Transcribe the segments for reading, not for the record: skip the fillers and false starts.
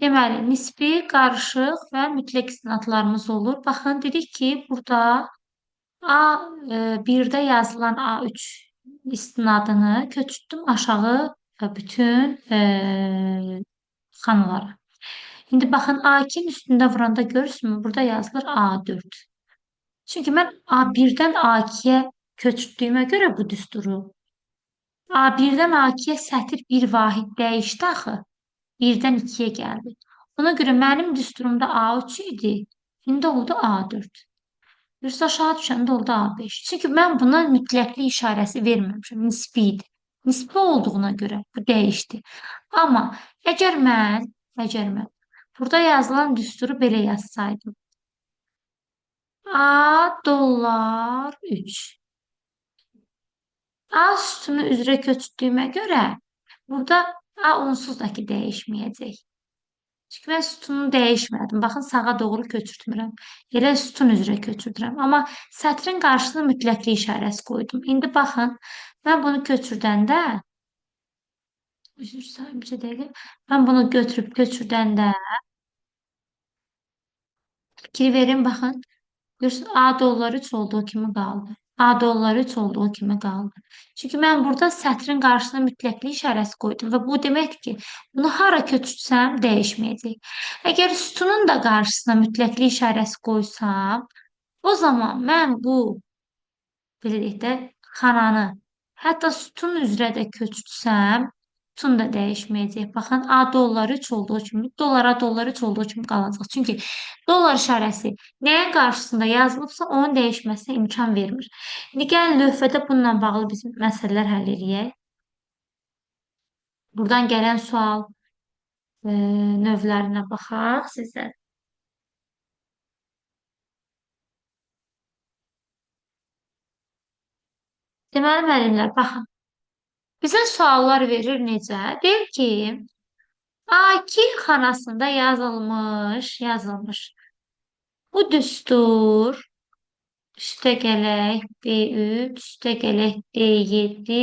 Deməli, nisbi, qarışıq və mütləq istinadlarımız olur. Baxın, dedik ki, burada A1-də yazılan A3 istinadını köçürtdüm aşağı bütün xanalara. İndi baxın, A2-nin üstündə vuranda görürsünüzmü? Burada yazılır A4. Çünki mən A1-dən A2-yə köçürtdüyümə görə bu düsturu, A1-dən A2-yə sətir bir vahid dəyişdi axı. 1-dən 2-yə gəldi. Ona görə mənim düsturumda A3 idi. İndi oldu A4. Birisi aşağı düşəndə oldu A5. Çünki mən buna mütləqlik işarəsi verməmişəm. Nisbi idi. Nisbi olduğuna görə bu dəyişdi. Amma əgər mən burada yazılan düsturu belə yazsaydım. A dollar 3. A sütunu üzrə köçürdüyümə görə burada A onsuz da ki dəyişməyəcək. Çünki mən sütunu dəyişmədim. Baxın, sağa doğru köçürtmürəm. Elə sütun üzrə köçürdürəm. Amma sətrin qarşısına mütləqlik işarəsi qoydum. İndi baxın, mən bunu köçürdəndə, üzr istəyirəm, bir dəqiqə. Mən bunu götürüb köçürdəndə, fikir verin, baxın. Görürsün, A dollar 3 olduğu kimi qaldı. A dollar 3 olduğu kimi qaldı. Çünki mən burada sətrin qarşısına mütləqlik işarəsi qoydum və bu deməkdir ki, bunu hara köçürsəm dəyişməyəcək. Əgər sütunun da qarşısına mütləqlik işarəsi qoysam, o zaman mən bu, belə deyək də, xananı hətta sütun üzrə də köçürsəm, sütun da dəyişməyəcək. Baxın, A dollar 3 olduğu kimi, dollar 3 olduğu kimi qalacaq. Çünki dollar işarəsi nəyin qarşısında yazılıbsa, onun dəyişməsinə imkan vermir. İndi gəlin lövhədə bununla bağlı biz məsələlər həll edək. Buradan gələn sual növlərinə baxaq sizdən. Deməli, müəllimlər, baxın. Bizə suallar verir necə? Deyir ki, A2 xanasında yazılmış. Bu düstur üstə gələk B3, üstə gələk B7,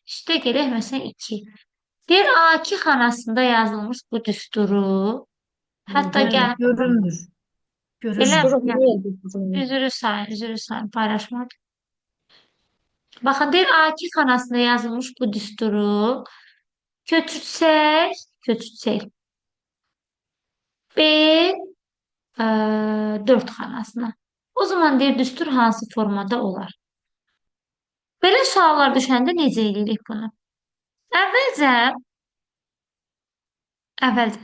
üstə gələk məsələn 2. Deyir A2 xanasında yazılmış bu düsturu. Hətta Yani gəl, görünür. elə Görünür. üzrü sayın, paylaşmadım. Baxın, deyir A2 xanasında yazılmış bu düsturu köçürsək B4 xanasına. O zaman deyir düstur hansı formada olar? Belə suallar düşəndə necə edirik bunu? Əvvəlcə, əvvəlcə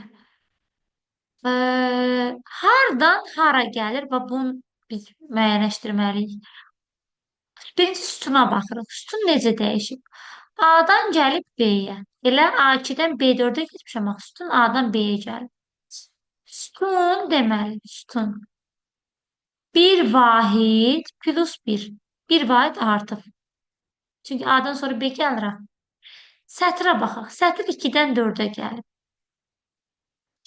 hardan hara gəlir və bunu biz müəyyənləşdirməliyik. Birinci sütuna baxırıq. Sütun necə dəyişib? A-dan gəlib B-yə. Elə A2-dən B4-ə getmişəm. Sütun A-dan B-yə gəlib. Sütun deməli, sütun. Bir vahid plus bir. Bir vahid artıq. Çünki A-dan sonra B gəlir. Sətrə baxaq. Sətr 2-dən 4-ə gəlib.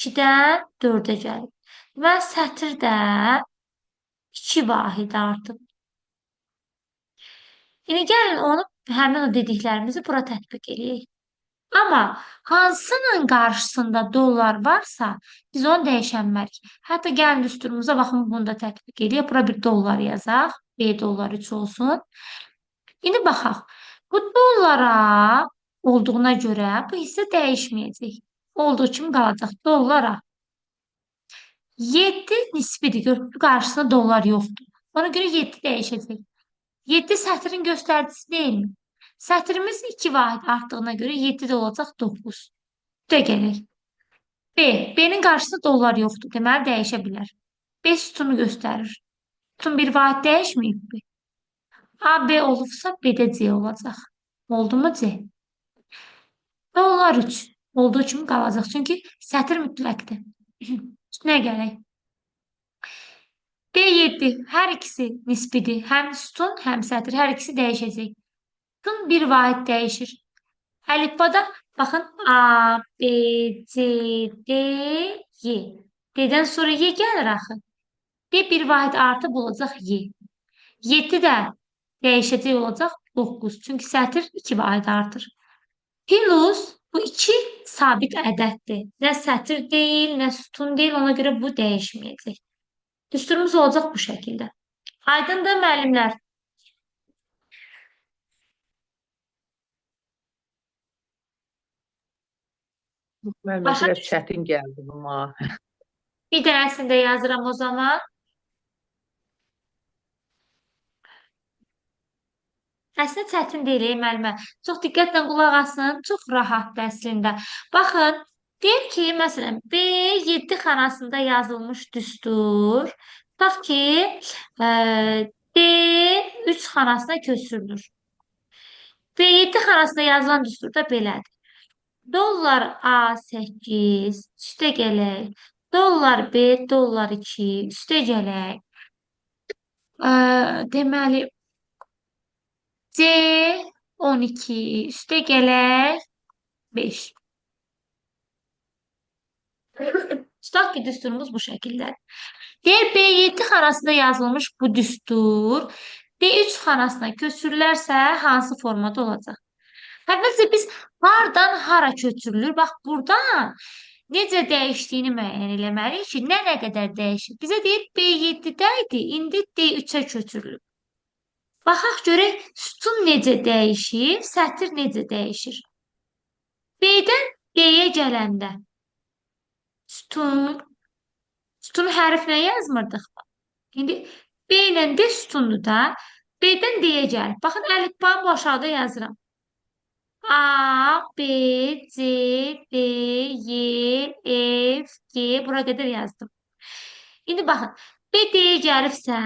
2-dən 4-ə gəlib. Və sətirdə 2 vahid artıb. İndi gəlin onu, həmin o dediklərimizi bura tətbiq edək. Amma hansının qarşısında dollar varsa, biz onu dəyişənmərik. Hətta gəlin düsturumuza baxın, bunu da tətbiq edək. Bura bir dollar yazaq. B dollar 3 olsun. İndi baxaq. Bu dollara olduğuna görə bu hissə dəyişməyəcək. Olduğu kimi qalacaq dollara. 7 nisbidir. Görün, qarşısında dollar yoxdur. Ona görə 7 dəyişəcək. 7 sətrin göstəricisi deyilmi? Sətrimiz 2 vahid artdığına görə 7 də olacaq 9. De gələk. B. B-nin qarşısında dollar yoxdur. Deməli, dəyişə bilər. B sütunu göstərir. Sütun bir vahid dəyişməyib. A, B olubsa, B-də C olacaq. Oldu mu C? Dollar 3 olduğu kimi qalacaq. Çünki sətr mütləqdir. Üstünə gələk. D7 hər ikisi nisbidir. Həm sütun, həm sətr. Hər ikisi dəyişəcək. Sütun bir vahid dəyişir. Əlifbada baxın A, B, C, D, Y. D-dən sonra Y gəlir axı. D bir vahid artıb olacaq Y. 7 də dəyişəcək olacaq 9. Çünki sətr 2 vahid artır. Plus bu 2 sabit ədəddir. Nə sətir deyil, nə sütun deyil, ona görə bu dəyişməyəcək. Düsturumuz olacaq bu şəkildə. Aydındır müəllimlər? Müəllimə Başa biraz düşdüm. çətin gəldi buna. Bir dənəsini də yazıram o zaman. Əslində çətin deyil, müəllimə. Çox diqqətlə qulaq asın, çox rahatdır əslində. Baxın, deyir ki, məsələn, B7 xanasında yazılmış düstur, tutaq ki, D3 xanasına köçürülür. B7 xanasında yazılan düstur da belədir. Dollar A8, üstə gələk. Dollar B, dollar 2, üstə gələk. Deməli, C12, üstə gələk 5. Tutaq ki, düsturumuz bu şəkildə. Deyir B7 xanasında yazılmış bu düstur D3 xanasına köçürülərsə hansı formada olacaq? Əvvəlcə biz hardan hara köçürülür? Bax, buradan necə dəyişdiyini müəyyən eləməliyik ki, nə qədər dəyişir? Bizə deyir B7-də idi, indi D3-ə köçürülür. Baxaq görək sütun necə dəyişir, sətir necə dəyişir. B-dən D-yə gələndə sütunu hərflə yazmırdıq. İndi B ilə D sütundur da. B-dən D-yə gəlir. Baxın, əlifbanı bu aşağıda yazıram. A, B, C, D, Y, F, G. Bura qədər yazdım. İndi baxın. B D-yə gəlibsə,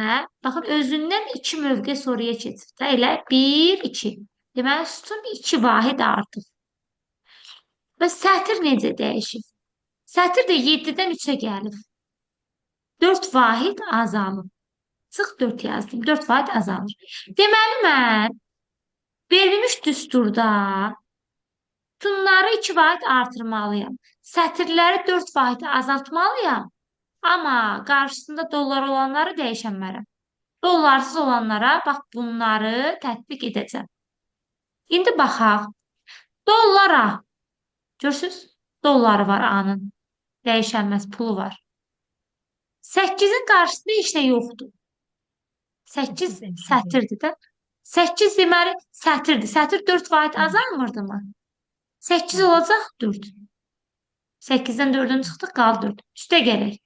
baxın, özündən 2 mövqe soruya keçir. Elə 1, 2. Deməli, sütun 2 vahid artıq. Və sətir necə dəyişir? Sətir də 7-dən 3-ə gəlib. 4 vahid azalır. Sıx 4 yazdım. 4 vahid azalır. Deməli, mən verilmiş düsturda sütunları 2 vahid artırmalıyam. Sətirləri 4 vahid azaltmalıyam. Amma qarşısında dollar olanları dəyişənmərəm. Dollarsız olanlara bax bunları tətbiq edəcəm. İndi baxaq. Dollara. Görürsünüz? Dolları var A-nın. Dəyişənməz pulu var. 8-in qarşısında heç nə yoxdur. 8 sətirdir də. 8 deməli sətirdir. Sətir 4 vahid azalmırdı mı? 8 olacaq 4. 8-dən 4-ün çıxdıq, qaldı 4. Üstə gələk.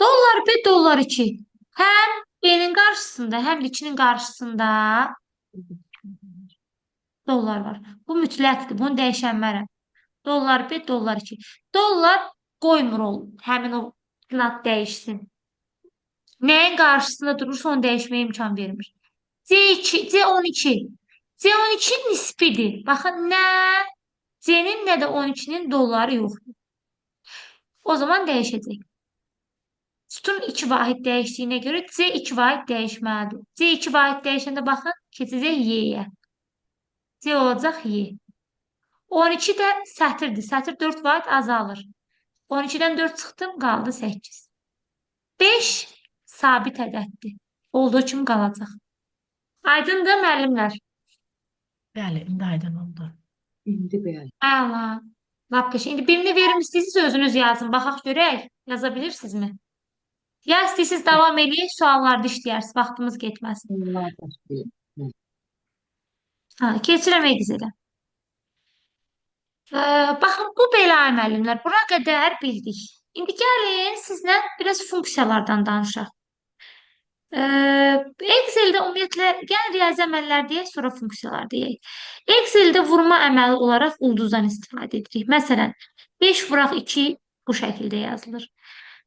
Dollar B, dollar 2. Həm B-nin qarşısında, həm də 2-nin qarşısında dollar var. Bu mütləqdir. Bunu dəyişənmərəm. Dollar B, dollar 2. Dollar qoymur həmin o plat dəyişsin. Nəyin qarşısında durursa onu dəyişməyə imkan vermir. C2, C12. C12 nisbidir. Baxın, nə C-nin, nə də 12-nin dolları yoxdur. O zaman dəyişəcək. Sütun 2 vahid dəyişdiyinə görə C 2 vahid dəyişməlidir. C 2 vahid dəyişəndə baxın, keçəcək Y-yə. C olacaq Y. 12 də sətirdir. Sətir 4 vahid azalır. 12-dən 4 çıxdım, qaldı 8. 5 sabit ədəddir. Olduğu kimi qalacaq. Aydındır müəllimlər? Bəli, indi aydın oldu. İndi bəli. Əla. Lap qəşəng. İndi birini verim istəyirsiniz özünüz yazın. Baxaq görək. Yaza bilirsinizmi? Ya istəyirsiniz davam edək, suallarda işləyərsiniz. Vaxtımız getməsin. Allah başlayır. Keçirəm Excel-ə. Baxın, bu belə müəllimlər. Bura qədər bildik. İndi gəlin sizlə biraz funksiyalardan danışaq. Excel-də ümumiyyətlə, gəlin riyazi əməllər deyək, sonra funksiyalar deyək. Excel-də vurma əməli olaraq ulduzdan istifadə edirik. Məsələn, 5 vuraq 2 bu şəkildə yazılır.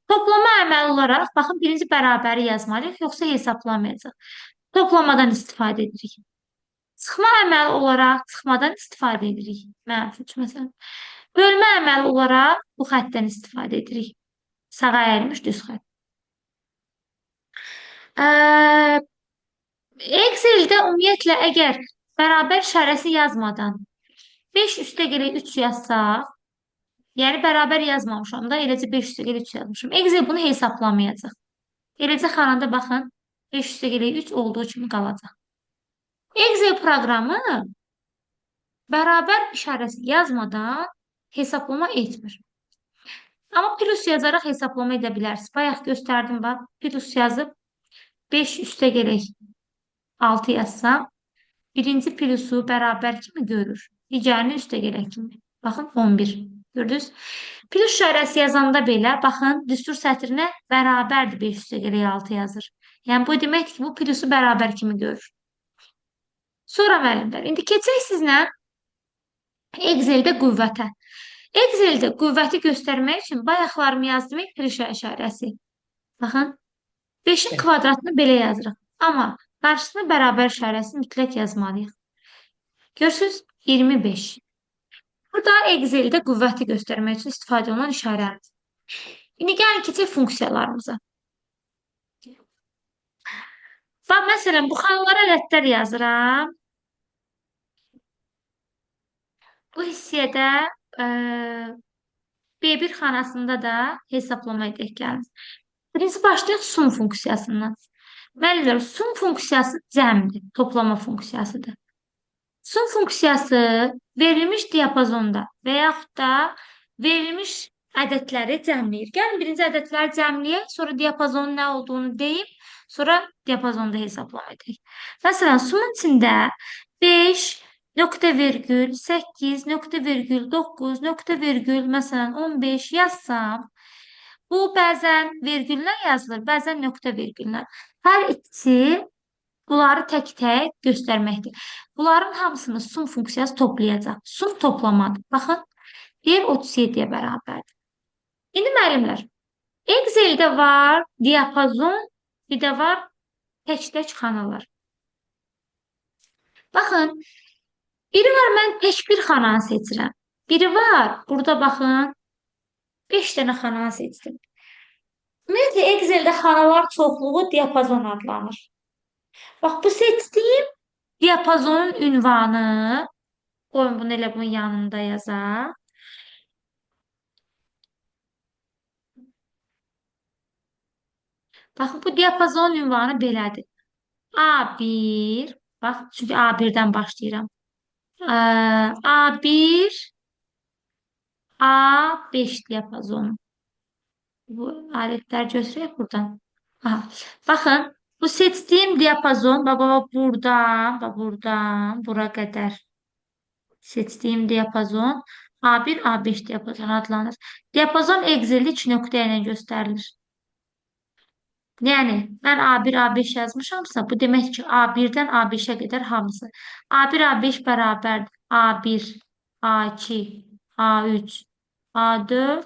Toplama əməli olaraq, baxın, birinci bərabəri yazmalıyıq, yoxsa hesablamayacaq. Toplamadan istifadə edirik. Sıxma əməli olaraq sıxmadan istifadə edirik. Mənfi 3, məsələn. Bölmə əməli olaraq bu xəttdən istifadə edirik. Sağa əyilmiş düz xətt. Excel-də ümumiyyətlə, əgər bərabər işarəsi yazmadan 5 üstə gələk 3 yazsaq, yəni bərabər yazmamışam da, eləcə 5 üstə gələk 3 yazmışam. Excel bunu hesablamayacaq. Eləcə xanada baxın, 5 üstə gələk 3 olduğu kimi qalacaq. Excel proqramı bərabər işarəsi yazmadan hesablama etmir. Amma plus yazaraq hesablama edə bilərsiniz. Bayaq göstərdim bax. Plus yazıb 5 üstə gələk 6 yazsam, birinci plusu bərabər kimi görür. Digərini üstə gələk kimi. Baxın 11. Gördünüz? Plus işarəsi yazanda belə, baxın, düstur sətrinə bərabərdir 5 üstə gələk 6 yazır. Yəni bu deməkdir ki, bu plusu bərabər kimi görür. Sonra müəllimlər, indi keçək sizlə Exceldə qüvvətə. Exceldə qüvvəti göstərmək üçün bayaqlarımı yazdım plus işarəsi. Baxın, 5-in Bəli. kvadratını belə yazırıq. Amma qarşısına bərabər işarəsini mütləq yazmalıyıq. Görürsünüz? 25. Burada Exceldə qüvvəti göstərmək üçün istifadə olunan işarəmiz. İndi gəlin keçək funksiyalarımıza. Bax, məsələn, bu xanalara ədədlər yazıram. Bu hissiyədə B1 xanasında da hesablama edək gəlin. Birinci başlayaq sum funksiyasından. Müəllimlər, sum funksiyası cəmdir, toplama funksiyasıdır. Sum funksiyası verilmiş diapazonda və yaxud da verilmiş ədədləri cəmləyir. Gəlin birinci ədədləri cəmləyək, sonra diapazonun nə olduğunu deyib, sonra diapazonda hesablama edək. Məsələn, sumun içində 5, nöqtə virgül, 8, nöqtə virgül, 9, nöqtə virgül, məsələn, 15 yazsam, bu bəzən virgüllə yazılır, bəzən nöqtə virgüllə. Hər ikisi bunları tək-tək göstərməkdir. Bunların hamısını sum funksiyası toplayacaq. Sum toplamadır. Baxın, 1 37-yə bərabərdir. İndi müəllimlər, Exceldə var diapazon, bir də var tək-tək xanalar. Baxın, biri var, mən tək bir xananı seçirəm. Biri var, burada baxın, 5 dənə xananı seçdim. Ümumiyyətlə, Exceldə xanalar çoxluğu diapazon adlanır. Bax, bu seçdiyim diapazonun ünvanı, qoyun bunu elə bunun yanında yazaq. Baxın, bu diapazonun ünvanı belədir. A1, bax, çünki A1-dən başlayıram. A1, A5 diapazonu. Bu alətlər götürək buradan. Aha. Baxın, bu seçdiyim diapazon, buradan, bura qədər seçdiyim diapazon A1, A5 diapazonu adlanır. Diapazon Excel'də 2 nöqtə ilə göstərilir. Yəni, mən A1, A5 yazmışamsa, bu demək ki, A1-dən A5-ə qədər hamısı. A1, A5 bərabərdir. A1, A2, A3, A4,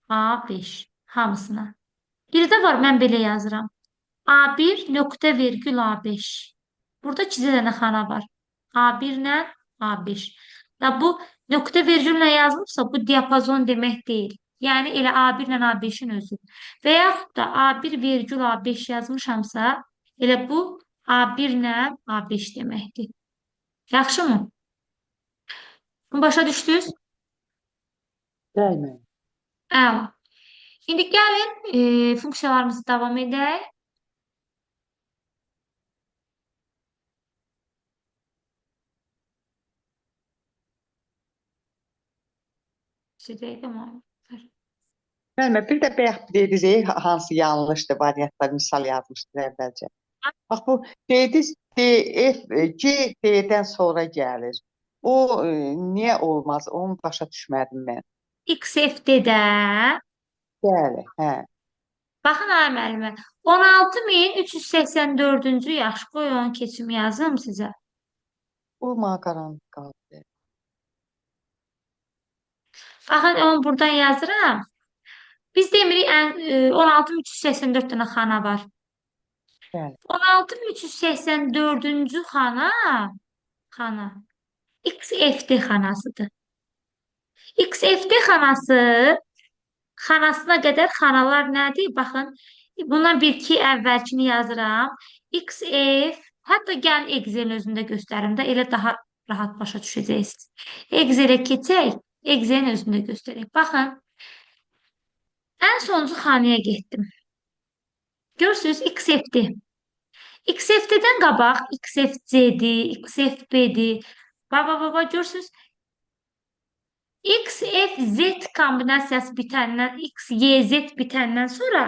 A5 hamısına. Bir də var, mən belə yazıram. A1 nöqtə virgül A5. Burada 2 dənə xana var. A1 ilə A5. Və bu nöqtə virgüllə yazılıbsa, bu diapazon demək deyil. Yəni, elə A1 ilə A5-in özü. Və yaxud da A1 virgül A5 yazmışamsa, elə bu A1 ilə A5 deməkdir. Yaxşı mı? Bunu başa düşdünüz? Bəli. Əla. İndi gəlin funksiyalarımızı davam edək. Müəllimə, bir də bayaq dediniz, hansı yanlışdır, variantlar, misal yazmışdır əvvəlcə. Bax, bu dediniz, DF, C, D-dən sonra gəlir. O, niyə olmaz? Onu başa düşmədim mən. XFD-də Bəli, hə. baxın, müəllimə, 16.384-cü yaş, qoy onun keçimi yazım sizə. Bu qaranlıq qaldı. Baxın, onu buradan yazıram. Biz demirik, 16.384 dənə xana var. Bəli. 16.384-cü xana XFD xanasıdır. XFD xanasına qədər xanalar nədir? Baxın, bundan bir-iki əvvəlkini yazıram. XF, hətta gəlin Excel özündə göstərim də, elə daha rahat başa düşəcəksiniz. Excel'ə keçək, Excel'in özündə göstərək. Baxın, ən sonuncu xanaya getdim. Görürsünüz, XFD. XFD-dən qabaq XFC-dir, XFB-dir. Baba, görürsünüz, F, Z kombinasiyası bitəndən, X, Y, Z bitəndən sonra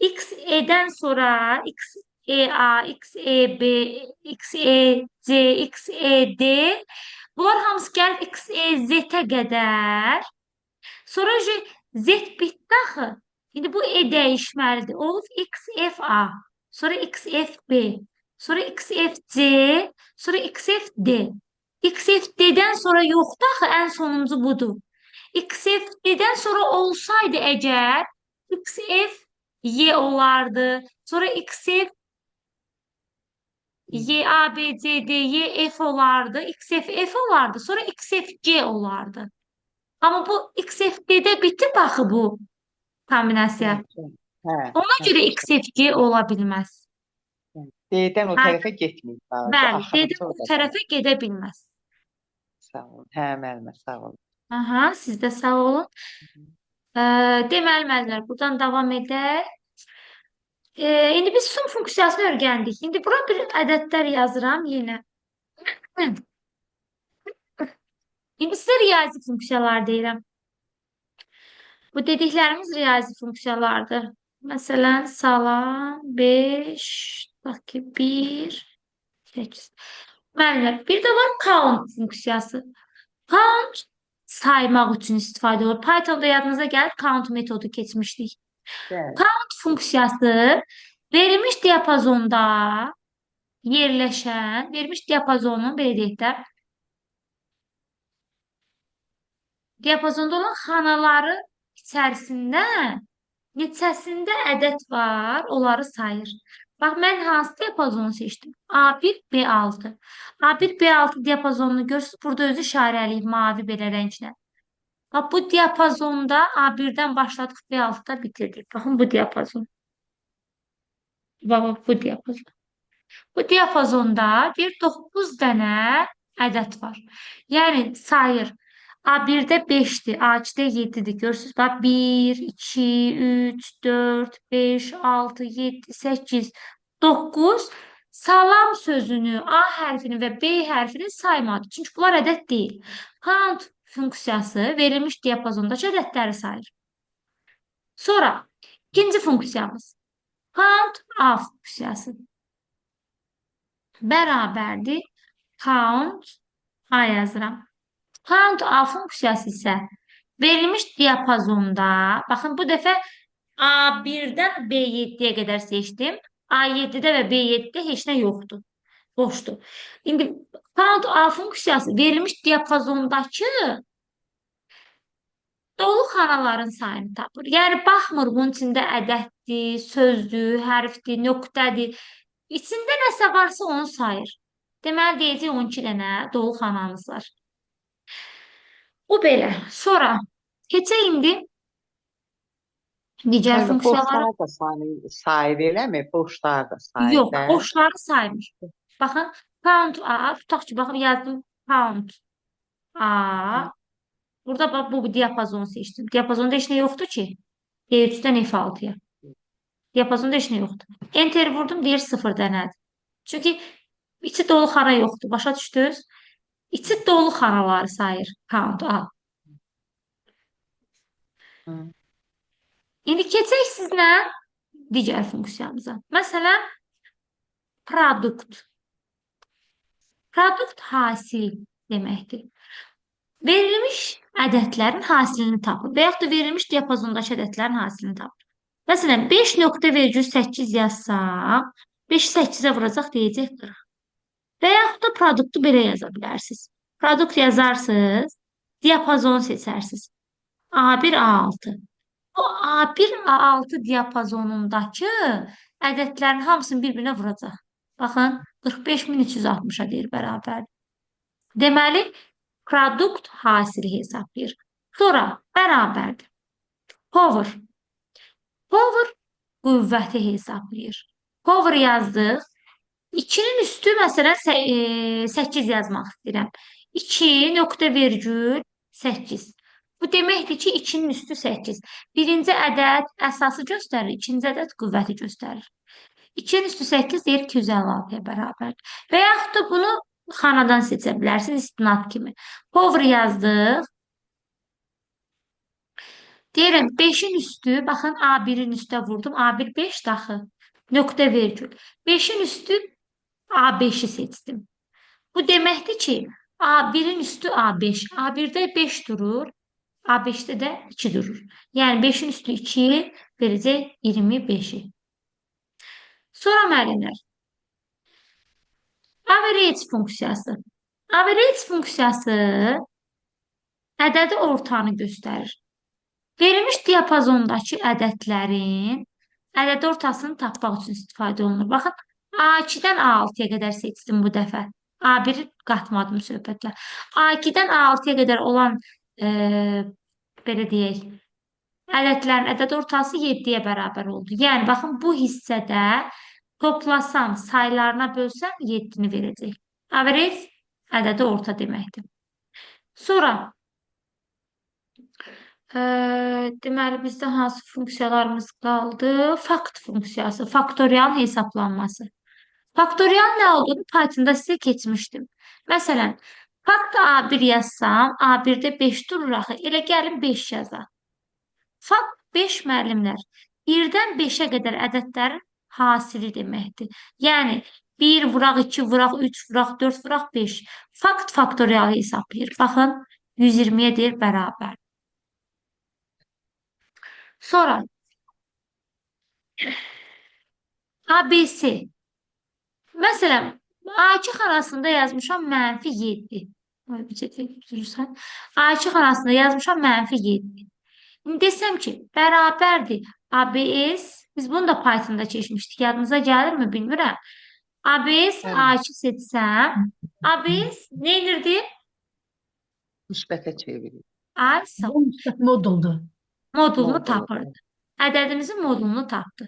X, E'dən sonra X, E, A, X, E, B, X, E, C, X, E, D. Bunlar hamısı gəlib X, E, Z-ə qədər. Sonra Z bitdi axı. İndi bu E dəyişməlidir. Olub X, F, A. Sonra X, F, B. Sonra X, F, C. Sonra X, F, D. X, F, D-dən sonra yoxdur axı. Ən sonuncu budur. X, F, D-dən sonra olsaydı əgər X, F, Y olardı. Sonra X, F, Y, A, B, C, D, Y, F olardı. X, F, F olardı. Sonra X, F, C olardı. Amma bu X, F, D-də bitib axı bu kombinasiya. Hə, Ona hə, görə X, F, C ola bilməz. D-dən o Hə, tərəfə getməyib daha önce. bəli, Axırıncı D-dən bu orada tərəfə gedə bilməz. sağ olun. Hə, müəllimə, sağ olun. Aha, siz də sağ olun. Deməli, müəllimlər, buradan davam edək. İndi biz sum funksiyasını öyrəndik. İndi bura bir ədədlər yazıram yenə. Hı. İndi sizə riyazi funksiyalar deyirəm. Bu dediklərimiz riyazi funksiyalardır. Məsələn, salam, 5, tutaq ki, 1, 8. Müəllimlər, bir də var count funksiyası. Count saymaq üçün istifadə olur. Pythonda yadınıza gəlir, count metodu keçmişdik. Bəli. Count funksiyası verilmiş diapazonda yerləşən, verilmiş diapazonun, belə deyək də, diapazonda olan xanaları içərisində neçəsində ədəd var, onları sayır. Bax, mən hansı diapazonu seçdim? A1, B6. A1, B6 diapazonunu görürsünüz, burada özü işarəliyib mavi belə rənglə. Bax, bu diapazonda A1-dən başladıq, B6-da bitirdik. Baxın, bu diapazon. Bax, bu diapazon. Bu diapazonda bir 9 dənə ədəd var. Yəni, sayır. A1-də 5-dir, A2-də 7-dir. Görürsünüz, bax, 1, 2, 3, 4, 5, 6, 7, 8, 9. Salam sözünü, A hərfini və B hərfini saymadı. Çünki bunlar ədəd deyil. Count funksiyası verilmiş diapazondakı ədədləri sayır. Sonra, ikinci funksiyamız. Count A funksiyası. Bərabərdir. Count A yazıram. Count A funksiyası isə verilmiş diapazonda, baxın, bu dəfə A1-dən B7-yə qədər seçdim. A7-də və B7-də heç nə yoxdur. Boşdur. İndi count A funksiyası verilmiş diapazondakı dolu xanaların sayını tapır. Yəni, baxmır bunun içində ədəddir, sözdür, hərfdir, nöqtədir. İçində nəsə varsa onu sayır. Deməli, deyəcək 12 dənə dolu xanamız var. Bu belə. Sonra keçək indi digər Yəni, funksiyalara. boşlar da sayır eləmi? Boşlar da sayır. Yox, da. boşları saymır. Baxın, count A, tutaq ki, baxın, yazdım count A. Burada bax, bu diapazonu seçdim. Diapazonda heç nə yoxdur ki. D3-dən F6-ya. Diapazonda heç nə yoxdur. Enter vurdum, deyir 0 dənədir. Çünki içi dolu xana yoxdur. Başa düşdünüz? İçi dolu xanaları sayır count A. Hı. İndi keçək sizlə digər funksiyamıza. Məsələn, produkt. Produkt hasil deməkdir. Verilmiş ədədlərin hasilini tapır və yaxud da verilmiş diapazondakı ədədlərin hasilini tapır. Məsələn, 5.8 yazsam, 5-i 8-ə vuracaq, deyəcək 40. Və yaxud da produktu belə yaza bilərsiniz. Produkt yazarsınız, diapazonu seçərsiniz. A1, A6. O A1, A6 diapazonundakı ədədlərin hamısını bir-birinə vuracaq. Baxın, 45.360-a deyir bərabər. Deməli, produkt hasili hesablayır. Sonra bərabərdir. Power. Power qüvvəti hesablayır. Power yazdıq. 2-nin üstü, məsələn, 8 yazmaq istəyirəm. 2.8. Bu deməkdir ki, 2-nin üstü 8. Birinci ədəd əsası göstərir, ikinci ədəd qüvvəti göstərir. 2-nin üstü 8 deyir 256-ya bərabərdir. Və yaxud da bunu xanadan seçə bilərsiniz istinad kimi. Power yazdıq. Deyirəm 5-in üstü, baxın A1-in üstə vurdum. A1 5 daxı. Nöqtə vergül. 5-in üstü A5-i seçdim. Bu deməkdir ki, A1-in üstü A5. A1-də 5 durur, A5-də də 2 durur. Yəni 5-in üstü 2 verəcək 25-i. Sonra müəllimlər, average funksiyası. Average funksiyası ədədi ortanı göstərir. Verilmiş diapazondakı ədədlərin ədəd ortasını tapmaq üçün istifadə olunur. Baxın, A2-dən A6-ya qədər seçdim bu dəfə. A1-i qatmadım söhbətlə. A2-dən A6-ya qədər olan belə deyək, ədədlərin ədəd ortası 7-yə bərabər oldu. Yəni, baxın, bu hissədə toplasam, saylarına bölsəm 7-ni verəcək. Average ədədi orta deməkdir. Sonra, deməli, bizdə hansı funksiyalarımız qaldı? Fakt funksiyası, faktorialın hesablanması. Faktorial nə olduğunu Pythonda sizə keçmişdim. Məsələn, fakt A1 yazsam, A1-də 5 durur axı, elə gəlin 5 yazaq. Fakt 5 müəllimlər, 1-dən 5-ə qədər ədədlərin hasili deməkdir. Yəni, 1 vuraq, 2 vuraq, 3 vuraq, 4 vuraq, 5. Fakt faktorialı hesablayır. Baxın, 120-yə deyir bərabər. Sonra ABC. Məsələn, A2 xanasında yazmışam -7. A2 xanasında yazmışam -7. İndi desəm ki, bərabərdir ABS, biz bunu da Pythonda keçmişdik, yadınıza gəlirmi bilmirəm. ABS A2 seçsəm, ABS nə edirdi? Müsbətə çevirir. Ay, sağ ol. Bu müsbət moduldur. Modulunu Modulu. tapırdı. Ədədimizin modulunu tapdı.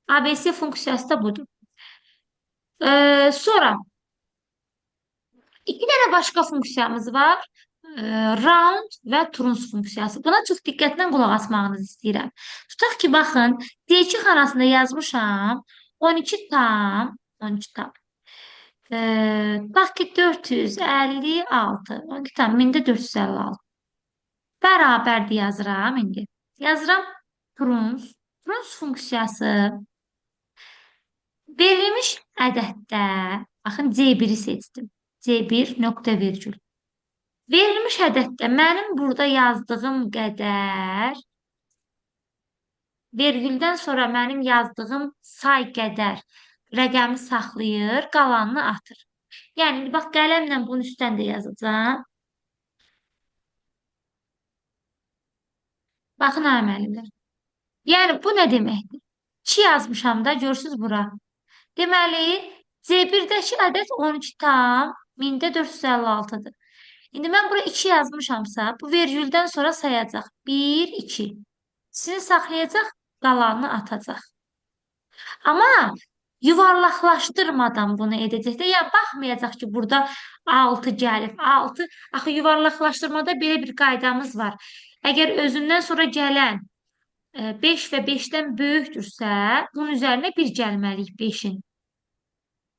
ABS funksiyası da budur. Sonra iki dənə başqa funksiyamız var. Round və truns funksiyası. Buna çox diqqətlə qulaq asmağınızı istəyirəm. Tutaq ki, baxın, D2 xanasında yazmışam 12 tam. Bax ki, 456. 12 tam, 1456. Bərabərdir yazıram indi. Yazıram truns. Truns funksiyası verilmiş ədəddə, baxın, C1-i seçdim. C1 nöqtə vergül. Verilmiş ədəddə mənim burada yazdığım qədər, vergüldən sonra mənim yazdığım say qədər rəqəmi saxlayır, qalanını atır. Yəni, bax, qələmlə bunun üstdən də yazacağım. Baxın, müəllimlər. Yəni, bu nə deməkdir? 2 yazmışam da, görürsünüz bura. Deməli, C1-dəki ədəd 12 tam 1456-dır. İndi mən bura 2 yazmışamsa, bu vergüldən sonra sayacaq. 1, 2. İkisini saxlayacaq, qalanını atacaq. Amma yuvarlaqlaşdırmadan bunu edəcək də. Yəni, baxmayacaq ki, burada 6 gəlib. 6, axı yuvarlaqlaşdırmada belə bir qaydamız var. Əgər özündən sonra gələn 5 və 5-dən böyükdürsə, bunun üzərinə 1 gəlməliyik 5-in.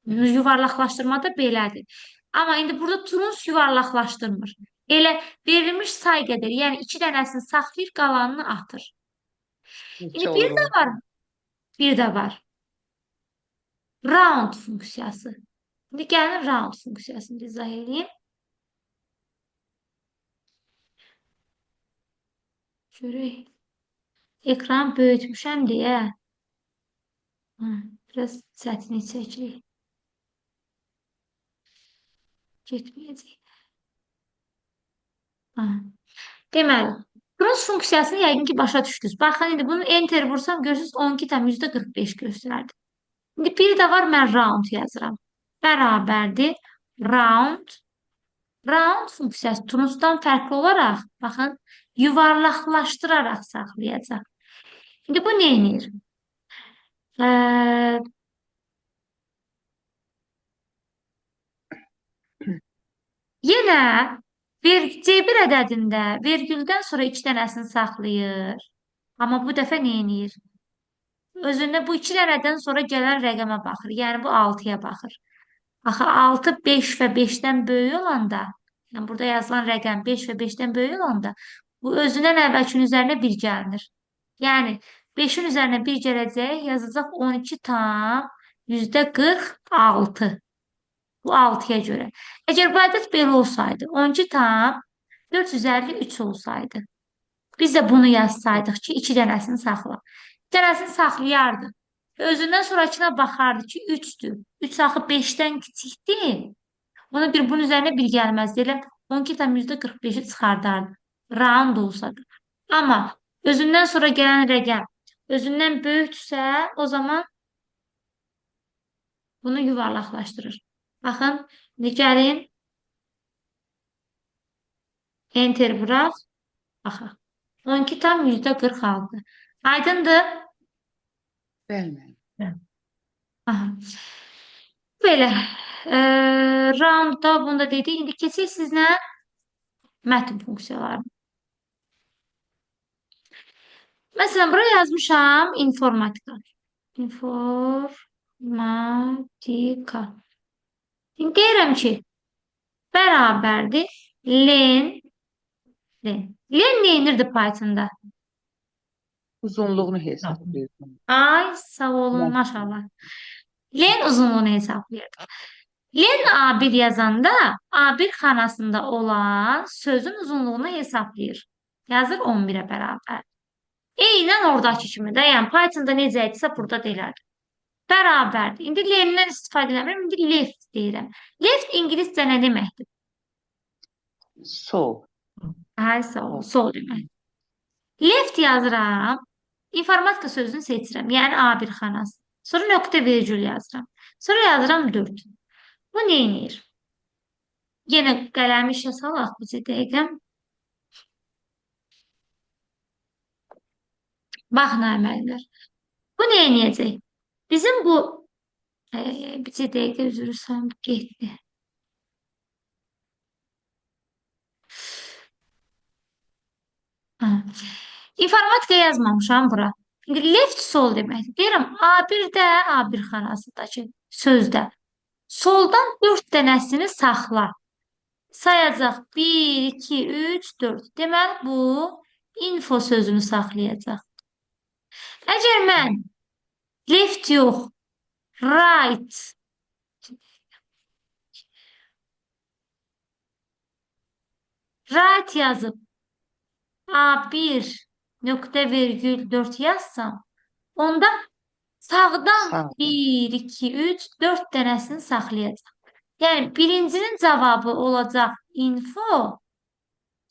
Yuvarlaqlaşdırmada belədir. Amma indi burada truns yuvarlaqlaşdırmır. Elə verilmiş say qədər, yəni 2 dənəsini saxlayır, qalanını atır. İndi bir də var. Bir də var. Round funksiyası. İndi gəlin round funksiyasını izah edeyim. Görək. Ekran böyütmüşəm deyə. Biraz çətinlik çəkirik. Getməyəcək. Deməli, truns funksiyasını yəqin ki, başa düşdünüz. Baxın, indi bunu enter vursam, görürsünüz 12 tam %45 göstərdi. İndi bir də var, mən round yazıram. Bərabərdir. Round. Round funksiyası trunsdan fərqli olaraq, baxın, yuvarlaqlaşdıraraq saxlayacaq. İndi bu nə edir? Yenə C1 ədədində vergüldən sonra 2 dənəsini saxlayır. Amma bu dəfə nə edir? Özündə bu 2 dənədən sonra gələn rəqəmə baxır. Yəni bu 6-ya baxır. Axı 6 5 və 5-dən böyük olanda, yəni burada yazılan rəqəm 5 və 5-dən böyük olanda, bu özündən əvvəlkinin üzərinə 1 gəlinir. Yəni 5-in üzərinə 1 gələcək, yazacaq 12 tam %46. Bu 6-ya görə. Əgər bu ədəd belə olsaydı, 12 tam 453 olsaydı, biz də bunu yazsaydıq ki, 2 dənəsini saxla. 2 dənəsini saxlayardı. Özündən sonrakına baxardı ki, 3-dür. 3 axı 5-dən kiçikdir. Bunun üzərinə 1 gəlməzdi. Elə 12 tam %45-i çıxardardı. Round olsa da. Amma özündən sonra gələn rəqəm özündən böyüksə, o zaman bunu yuvarlaqlaşdırır. Baxın, indi gəlin, enter vuraq, baxaq. 12 tam %46. Aydındır? Bəli. Aha. Belə. Roundda bunu da dedik. İndi keçək sizlə mətin funksiyalarına. Məsələn, buraya yazmışam informatika. İnformatika. Şimdi deyirəm ki, bərabərdir len. Len neyinirdi Python'da? Uzunluğunu hesablayırdım. Ay, sağ olun, maşallah. Len uzunluğunu hesablayırdı. Len A1 yazanda A1 xanasında olan sözün uzunluğunu hesablayır. Yazır 11'e bərabər. Eynən oradakı kimi də, yəni Python'da necə idisə burada deyilər. Bərabərdir. İndi len-dən istifadə edirəm, indi left deyirəm. Left ingiliscə nə deməkdir? Sol. Ay, sağ olun, sol demək. Left yazıram, informatika sözünü seçirəm, yəni A1 xanası. Sonra nöqtə virgül yazıram. Sonra yazıram 4. Bu neyinir? Yenə qələmi işə salaq bizə dəqiqə. Baxın əməllər. Bu neyniyəcək? Bizim bu bizə dəqiqə üzrüsəm getdi. İnformatika yazmamışam bura. İndi left sol deməkdir. Deyirəm A1-də, A1 xanasındakı sözdə soldan 4 dənəsini saxla. Sayacaq 1, 2, 3, 4. Deməli bu info sözünü saxlayacaq. Əgər mən left yox, right yazıb A1 nöqtə virgül 4 yazsam, onda sağdan Sağ. 1, 2, 3, 4 dənəsini saxlayacaq. Yəni birincinin cavabı olacaq info,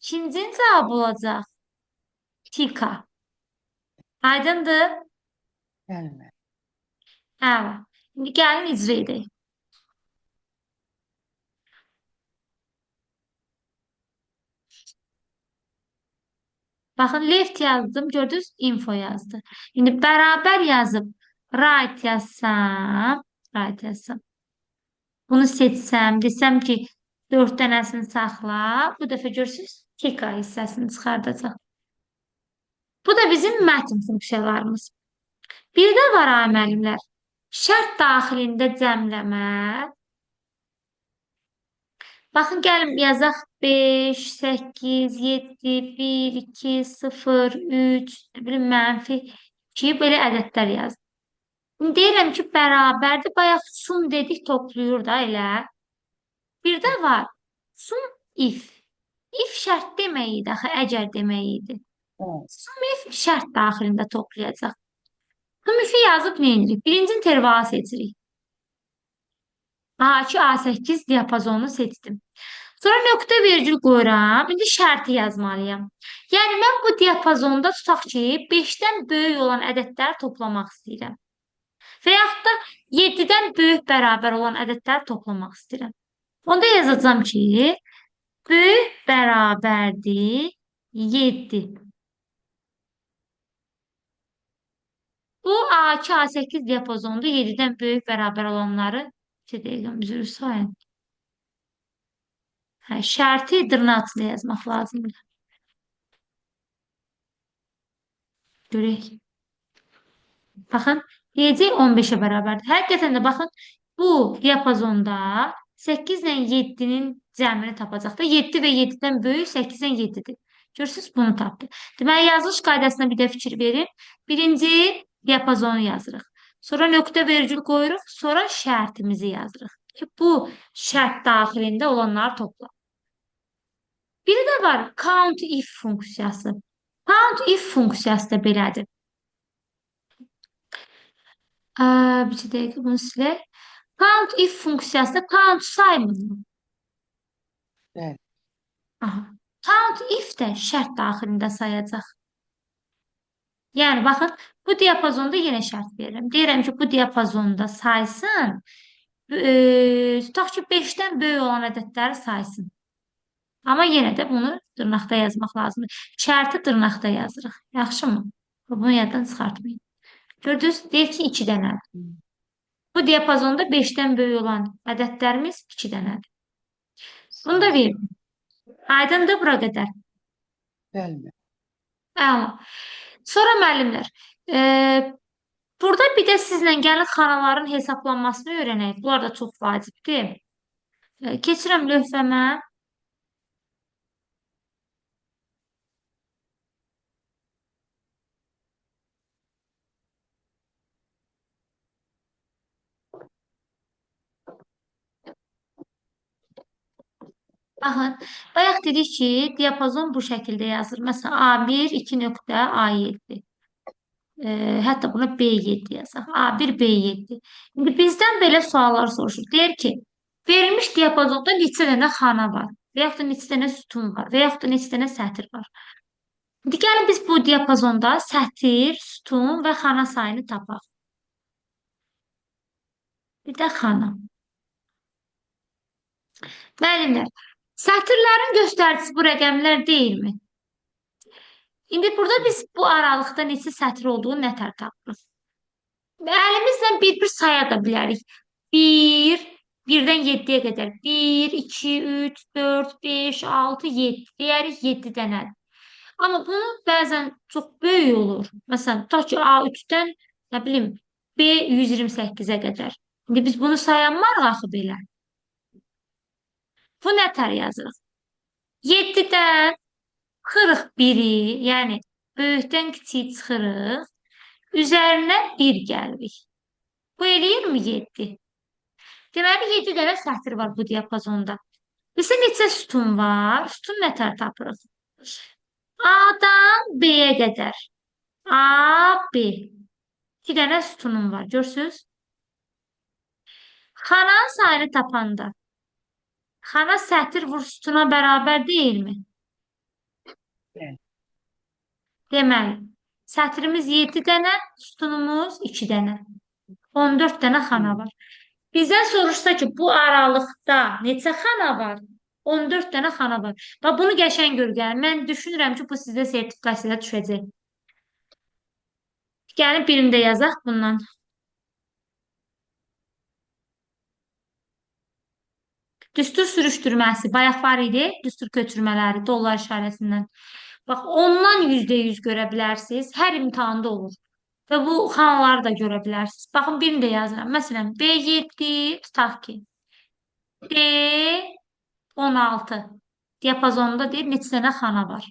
ikincinin cavabı olacaq tika. Aydındır? Bəli. Əla. İndi gəlin icra edək. Baxın, left yazdım, gördünüz, info yazdı. İndi bərabər yazıb right yazsam, bunu seçsəm, desəm ki, 4 dənəsini saxla, bu dəfə görürsünüz, tika hissəsini çıxardacaq. Bu da bizim mətin funksiyalarımız. Bir də var müəllimlər, şərt daxilində cəmləmə. Baxın, gəlin yazaq 5, 8, 7, 1, 2, 0, 3, mənfi 2, belə ədədlər yazdım. İndi deyirəm ki, bərabərdir. Bayaq sum dedik, toplayır da elə. Bir də var, sum if. If şərt demək idi, axı, əgər demək idi. Sum if şərt daxilində toplayacaq. Sum ifi yazıb nə edirik? Birinci intervalı seçirik. A2, A8 diapazonunu seçdim. Sonra nöqtə virgül qoyuram. İndi şərti yazmalıyam. Yəni, mən bu diapazonda tutaq ki, 5-dən böyük olan ədədləri toplamaq istəyirəm. Və yaxud da 7-dən böyük bərabər olan ədədləri toplamaq istəyirəm. Onda yazacağım ki, böyük bərabərdir 7. Bu A2, A8 diapazonda 7-dən böyük bərabər olanları üzrü sayın. Şərti dırnaq içində yazmaq lazımdır. Görək. Baxın, deyəcək 15-ə bərabərdir. Həqiqətən də baxın, bu diapazonda 8 ilə 7-nin cəmini tapacaq da 7 və 7-dən böyük 8-dən 7-dir. Görürsünüz, bunu tapdı. Deməli, yazılış qaydasına bir də fikir verin. Birinci diapazonu yazırıq. Sonra nöqtə vergül qoyuruq. Sonra şərtimizi yazırıq. Ki, bu şərt daxilində olanları topla. Biri də var count if funksiyası. Count if funksiyası da belədir. Bir dəqiqə bunu silək. Count if funksiyası da count saymır. Bəli. Aha. Count if də şərt daxilində sayacaq. Yəni, baxın, bu diapazonda yenə şərt verirəm. Deyirəm ki, bu diapazonda saysın. Tutaq ki, 5-dən böyük olan ədədləri saysın. Amma yenə də bunu dırnaqda yazmaq lazımdır. Şərti dırnaqda yazırıq. Yaxşımı? Bunu yaddan çıxartmayın. Gördünüz, deyir ki, 2 dənədir. Bu diapazonda 5-dən böyük olan ədədlərimiz 2 dənədir. Bunu da verin. Aydındır bura qədər. Bəli. Əla. Sonra müəllimlər, burada bir də sizlə gəlin xanaların hesablanmasını öyrənək. Bunlar da çox vacibdir. Keçirəm lövhəmə. Baxın, bayaq dedik ki, diapazon bu şəkildə yazılır. Məsələn, A1, 2 A7. Hətta buna B7 yazaq. A1, B7. İndi bizdən belə suallar soruşur. Deyir ki, verilmiş diapazonda neçə dənə xana var? Və yaxud da neçə dənə sütun var? Və yaxud da neçə dənə sətir var? İndi gəlin biz bu diapazonda sətir, sütun və xana sayını tapaq. Bir də xana. Müəllimlər, sətirlərin göstəricisi bu rəqəmlər deyilmi? İndi burada biz bu aralıqda neçə sətir olduğunu nətər tapırıq? Əlimizlə bir-bir saya da bilərik. 1, 1-dən 7-yə qədər. 1, 2, 3, 4, 5, 6, 7. Deyərik 7 dənədir. Amma bunu bəzən çox böyük olur. Məsələn, tutaq ki, A3-dən, nə bilim, B128-ə qədər. İndi biz bunu sayanmarıq axı belə. Bu nətər yazırıq? 7-dən 41-i, yəni böyükdən kiçik çıxırıq. Üzərinə 1 gəlirik. Bu eləyirmi 7? Deməli, 7 dənə sətir var bu diapazonda. Bizə neçə sütun var? Sütun nətər tapırıq? A-dan B-yə qədər. A, B. 2 dənə sütunum var. Görsünüz? Xananın sayını tapanda xana sətir vur sütuna bərabər deyilmi? Bəli. Deməli, sətrimiz 7 dənə, sütunumuz 2 dənə. 14 dənə xana var. Bizdən soruşsa ki, bu aralıqda neçə xana var? 14 dənə xana var. Bax, bunu qəşəng görürəm. Mən düşünürəm ki, bu sizdə sertifikasiyada düşəcək. Gəlin birini də yazaq bundan. Düstur sürüşdürməsi. Bayaq var idi. Düstur köçürmələri dollar işarəsindən. Bax, ondan %100 görə bilərsiniz. Hər imtahanda olur. Və bu xanaları da görə bilərsiniz. Baxın, birini də yazıram. Məsələn, B7, tutaq ki, D16 diapazonunda deyir, neçə dənə xana var.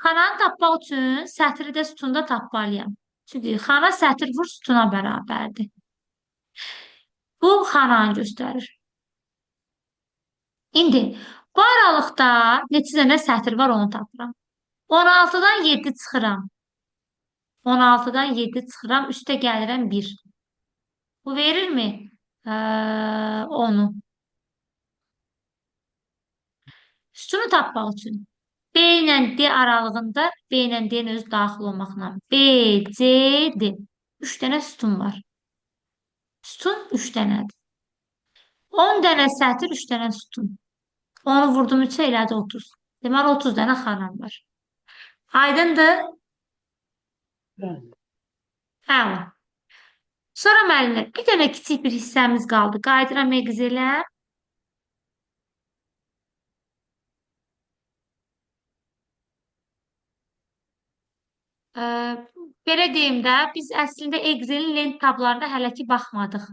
Xananı tapmaq üçün sətri də sütunda tapmalıyam. Çünki xana sətir vur sütuna bərabərdir. Bu xananı göstərir. İndi bu aralıqda neçə dənə sətir var onu tapıram. 16-dan 7 çıxıram. 16-dan 7 çıxıram, üstə gəlirəm 1. Bu verirmi? 10-u. Sütunu tapmaq üçün B ilə D aralığında B ilə D-nin özü daxil olmaqla B, C, D. 3 dənə sütun var. Sütun 3 dənədir. 10 dənə sətir, 3 dənə sütun. Onu vurdum 3-ə elədi 30. Deməli, 30 dənə xanam var. Aydındır? Bəli. Əla. Sonra müəllimlər, bir dənə kiçik bir hissəmiz qaldı. Qayıdıram Excel'ə. Ə, Belə deyim də, biz əslində Excel-in lent tablarına hələ ki baxmadıq.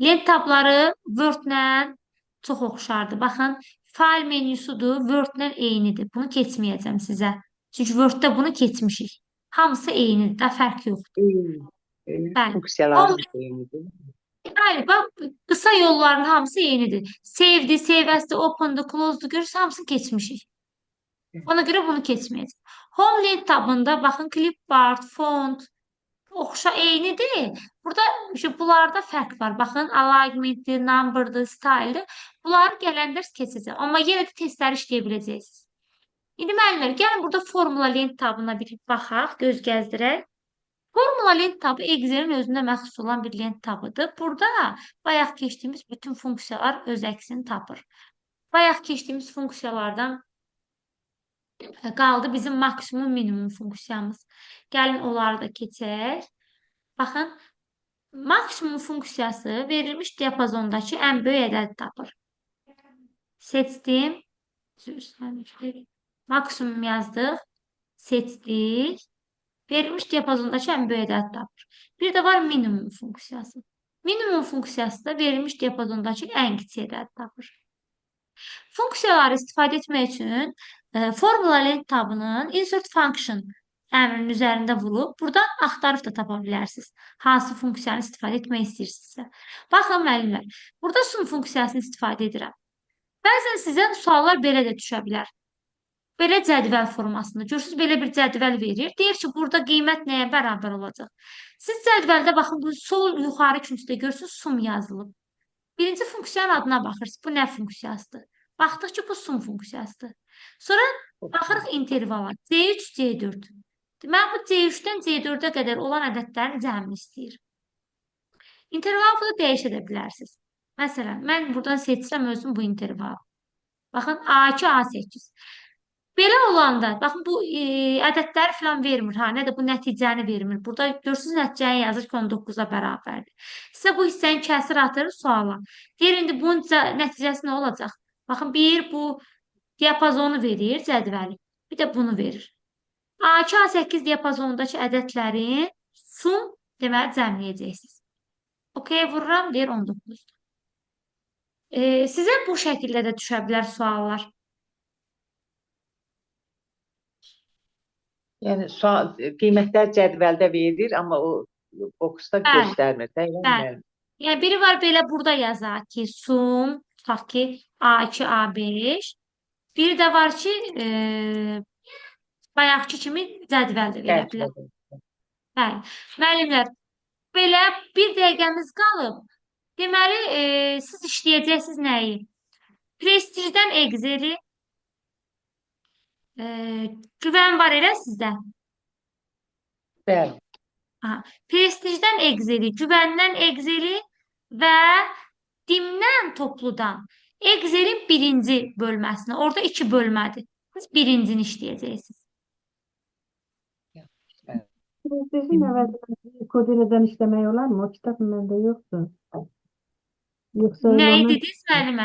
Lent tabları Word-lə çox oxşardır. Baxın, fayl menüsüdür, Word-lə eynidir. Bunu keçməyəcəm sizə. Çünki Word-da bunu keçmişik. Hamısı eynidir, də fərq yoxdur. Eyni. Bəli. Funksiyaları da eynidir. Bəli, bax, qısa yolların hamısı eynidir. Save-dir, save as-dir, open-dur, close-dur, görürsə hamısını keçmişik. Ona görə bunu keçməyəcəm. Home link tabında baxın clipboard, font, eynidir. Burada bunlarda fərq var. Baxın alignmentdir, numberdir, styledir. Bunları gələndə keçəcəm. Amma yenə də testləri işləyə biləcəksiniz. İndi müəllimlər, gəlin burada formula lent tabına bir baxaq, göz gəzdirək. Formula lent tabı Excel'in özündə məxsus olan bir lent tabıdır. Burada bayaq keçdiyimiz bütün funksiyalar öz əksini tapır. Bayaq keçdiyimiz funksiyalardan qaldı bizim maksimum minimum funksiyamız. Gəlin onları da keçək. Baxın, maksimum funksiyası verilmiş diapazondakı ən böyük ədədi tapır. Seçdim. Maksimum yazdıq. Seçdik. Verilmiş diapazondakı ən böyük ədədi tapır. Bir də var minimum funksiyası. Minimum funksiyası da verilmiş diapazondakı ən kiçik ədədi tapır. Funksiyaları istifadə etmək üçün formula lent tabının insert function əmrinin üzərində vurub, buradan axtarıb da tapa bilərsiniz. Hansı funksiyanı istifadə etmək istəyirsinizsə. Baxın, müəllimlər, burada sum funksiyasını istifadə edirəm. Bəzən sizə suallar belə də düşə bilər. Belə cədvəl formasında. Görürsünüz, belə bir cədvəl verir. Deyir ki, burada qiymət nəyə bərabər olacaq? Siz cədvəldə baxın, bu sol yuxarı küncdə görürsünüz, sum yazılıb. Birinci funksiyanın adına baxırsınız. Bu nə funksiyasıdır? Baxdıq ki, bu sum funksiyasıdır. Sonra baxırıq intervala. C3, C4. Deməli, bu C3-dən C4-ə qədər olan ədədlərin cəmini istəyir. İntervalı burada dəyişə də bilərsiniz. Məsələn, mən buradan seçsəm özüm bu intervalı. Baxın, A2, A8. Belə olanda, baxın, bu ədədləri falan vermir, nə də bu nəticəni vermir. Burada görürsünüz, nəticəni yazır ki, 19-a bərabərdir. Sizə bu hissəni kəsir atır suala. Deyir, indi bunun nəticəsi nə olacaq? Baxın, bu diapazonu verir, cədvəli. Bir də bunu verir. A2, A8 diapazonundakı ədədlərin sum, deməli, cəmləyəcəksiniz. OK, vururam, deyir 19. Sizə bu şəkildə də düşə bilər suallar. Yəni qiymətlər cədvəldə verir, amma o boksda Bəli, göstərmir. bəli. Yəni biri var belə burada yazar ki, sum, tutaq ki, A2, A5. Biri də var ki, bayaqki kimi cədvəldə verə bilər. Bəli. Müəllimlər, belə bir dəqiqəmiz qalıb. Deməli, siz işləyəcəksiniz nəyi? Prestijdən Excel-i, güvən var elə sizdə? Bəli. Prestijdən Excel-i, güvəndən Excel-i və dimdən topludan Excel-in birinci bölməsini. Orada 2 bölmədir. Siz birincini işləyəcəksiniz. Prestijin əvəzində kod elədən işləmək olar mı? O kitab məndə yoxdur. Yoxsa Nəyi ondan dediniz müəllimə?